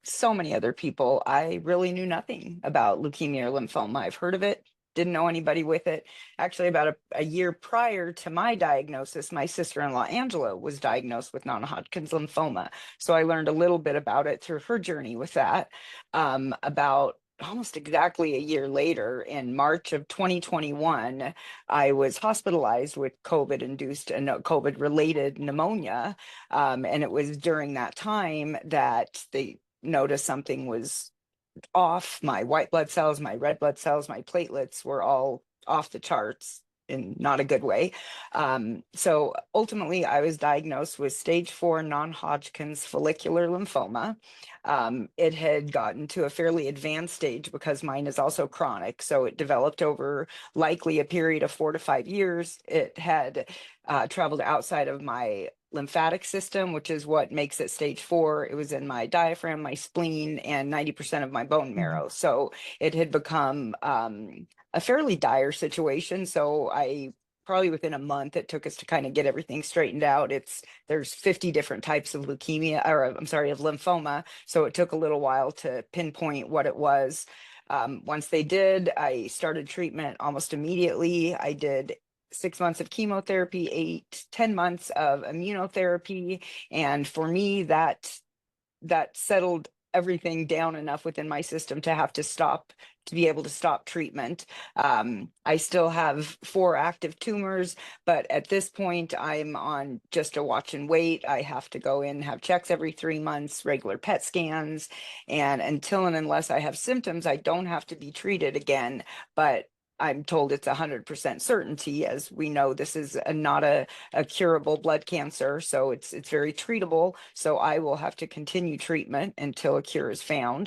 So many other people, I really knew nothing about leukemia or lymphoma. I've heard of it, didn't know anybody with it. Actually, about a year prior to my diagnosis, my sister-in-law Angela was diagnosed with non-Hodgkin's lymphoma. So I learned a little bit about it through her journey with that. About almost exactly a year later, in March of 2021, I was hospitalized with COVID-induced and COVID-related pneumonia. And it was during that time that they noticed something was off. My white blood cells, my red blood cells, my platelets were all off the charts in not a good way. So ultimately, I was diagnosed with stage 4 non-Hodgkin's follicular lymphoma. It had gotten to a fairly advanced stage because mine is also chronic. So it developed over likely a period of 4 to 5 years. It had traveled outside of my lymphatic system, which is what makes it stage 4. It was in my diaphragm, my spleen, and 90% of my bone Mhm. marrow. So it had become a fairly dire situation. So I probably within a month, it took us to kind of get everything straightened out. There's 50 different types of leukemia, or I'm sorry, of lymphoma. So it took a little while to pinpoint what it was. Once they did, I started treatment almost immediately. I did 6 months of chemotherapy, 8, 10 months of immunotherapy. And for me, that settled everything down enough within my system to have to stop, to be able to stop treatment. I still have 4 active tumors, but at this point, I'm on just a watch and wait. I have to go in, have checks every 3 months, regular PET scans. And until and unless I have symptoms, I don't have to be treated again. But I'm told it's 100% certainty. As we know, this is not a curable blood cancer, so it's very treatable. So I will have to continue treatment until a cure is found.